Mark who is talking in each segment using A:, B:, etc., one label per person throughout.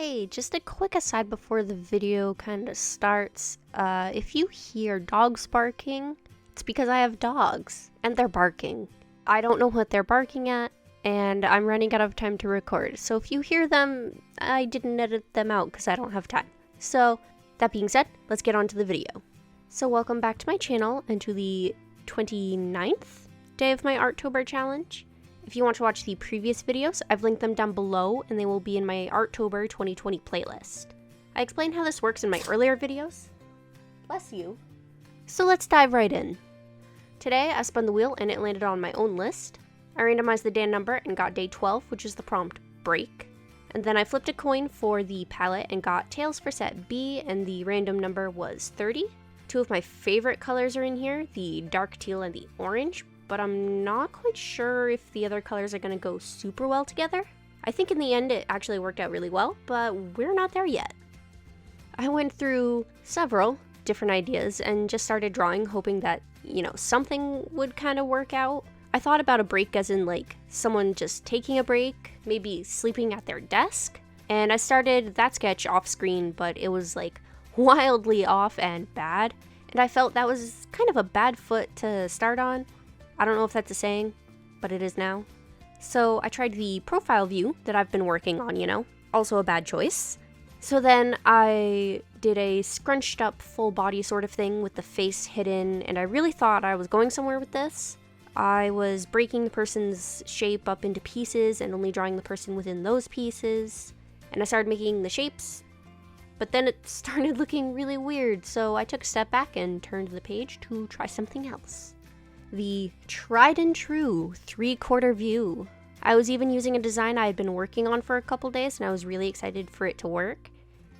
A: Hey, just a quick aside before the video kind of starts. If you hear dogs barking, it's because I have dogs, and they're barking. I don't know what they're barking at, and I'm running out of time to record. So if you hear them, I didn't edit them out because I don't have time. So, that being said, let's get on to the video. So welcome back to my channel, and to the 29th day of my ARTOBER challenge. If you want to watch the previous videos, I've linked them down below, and they will be in my ARTOBER 2020 playlist. I explained how this works in my earlier videos. Bless you. So let's dive right in. Today, I spun the wheel and it landed on my own list. I randomized the day number and got day 12, which is the prompt break. And then I flipped a coin for the palette and got tails for set B, and the random number was 30. Two of my favorite colors are in here, the dark teal and the orange, but I'm not quite sure if the other colors are going to go super well together. I think in the end it actually worked out really well, but we're not there yet. I went through several different ideas and just started drawing, hoping that, something would kind of work out. I thought about a break as in like someone just taking a break, maybe sleeping at their desk, and I started that sketch off screen, but it was like wildly off and bad, and I felt that was kind of a bad foot to start on. I don't know if that's a saying, but it is now. So I tried the profile view that I've been working on, also a bad choice. So then I did a scrunched up full body sort of thing with the face hidden, and I really thought I was going somewhere with this. I was breaking the person's shape up into pieces and only drawing the person within those pieces, and I started making the shapes, but then it started looking really weird, so I took a step back and turned the page to try something else. The tried and true 3/4 view. I was even using a design I had been working on for a couple days, and I was really excited for it to work.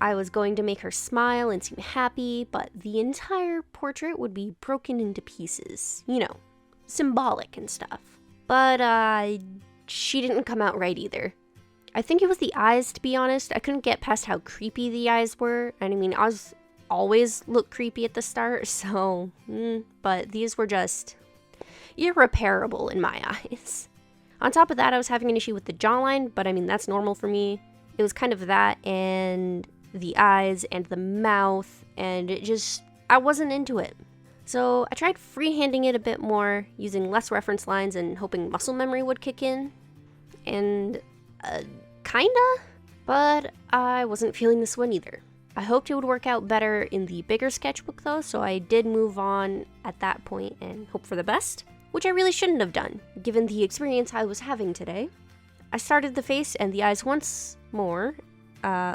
A: I was going to make her smile and seem happy, but the entire portrait would be broken into pieces, symbolic and stuff. But she didn't come out right either. I think it was the eyes, to be honest. I couldn't get past how creepy the eyes were, and I mean, always look creepy at the start, so, but these were just irreparable in my eyes. On top of that, I was having an issue with the jawline, but I mean, that's normal for me. It was kind of that and the eyes and the mouth, and I wasn't into it. So I tried freehanding it a bit more, using less reference lines and hoping muscle memory would kick in. And kinda, but I wasn't feeling this one either. I hoped it would work out better in the bigger sketchbook though, so I did move on at that point and hope for the best, which I really shouldn't have done, given the experience I was having today. I started the face, and the eyes once more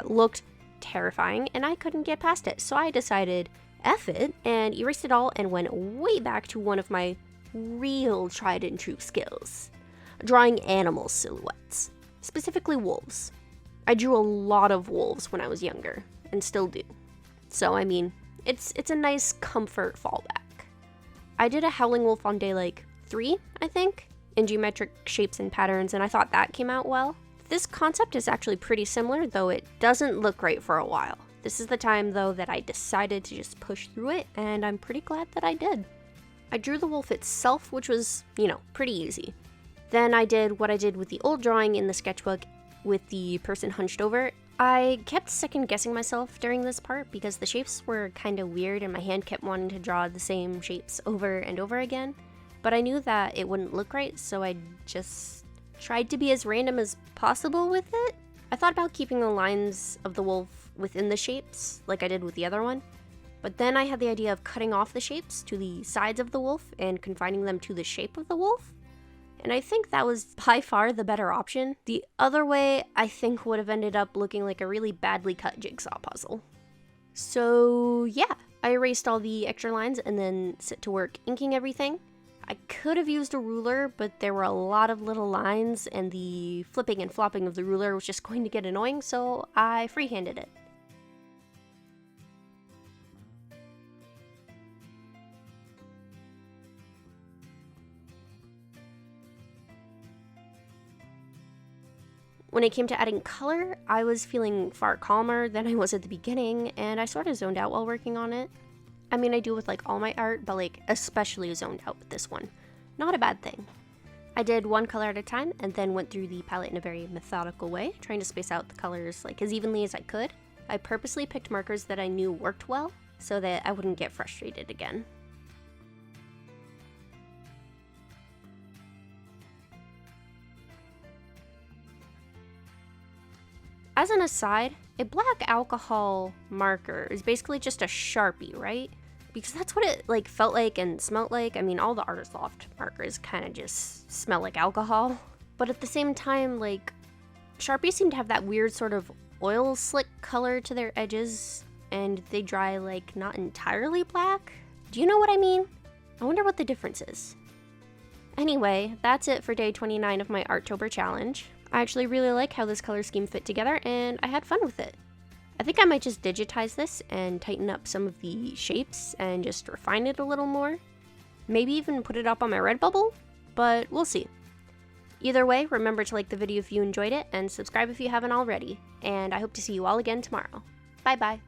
A: looked terrifying, and I couldn't get past it, so I decided, F it, and erased it all and went way back to one of my real tried and true skills, drawing animal silhouettes, specifically wolves. I drew a lot of wolves when I was younger, and still do. So, I mean, it's a nice comfort fallback. I did a howling wolf on day 3, I think, in geometric shapes and patterns, and I thought that came out well. This concept is actually pretty similar, though it doesn't look great for a while. This is the time, though, that I decided to just push through it, and I'm pretty glad that I did. I drew the wolf itself, which was, pretty easy. Then I did what I did with the old drawing in the sketchbook with the person hunched over. I kept second-guessing myself during this part because the shapes were kind of weird and my hand kept wanting to draw the same shapes over and over again. But I knew that it wouldn't look right, so I just tried to be as random as possible with it. I thought about keeping the lines of the wolf within the shapes, like I did with the other one. But then I had the idea of cutting off the shapes to the sides of the wolf and confining them to the shape of the wolf. And I think that was by far the better option. The other way, I think, would have ended up looking like a really badly cut jigsaw puzzle. So yeah, I erased all the extra lines and then set to work inking everything. I could have used a ruler, but there were a lot of little lines and the flipping and flopping of the ruler was just going to get annoying, so I freehanded it. When it came to adding color, I was feeling far calmer than I was at the beginning, and I sort of zoned out while working on it. I mean, I do with all my art, but especially zoned out with this one. Not a bad thing. I did one color at a time and then went through the palette in a very methodical way, trying to space out the colors like as evenly as I could. I purposely picked markers that I knew worked well so that I wouldn't get frustrated again. As an aside, a black alcohol marker is basically just a Sharpie, right? Because that's what it like felt like and smelled like. I mean, all the Artist markers kind of just smell like alcohol. But at the same time, like, Sharpies seem to have that weird sort of oil slick color to their edges, and they dry like not entirely black. Do you know what I mean? I wonder what the difference is. Anyway, that's it for day 29 of my Artober challenge. I actually really like how this color scheme fit together, and I had fun with it. I think I might just digitize this and tighten up some of the shapes and just refine it a little more. Maybe even put it up on my Redbubble, but we'll see. Either way, remember to like the video if you enjoyed it and subscribe if you haven't already, and I hope to see you all again tomorrow. Bye bye.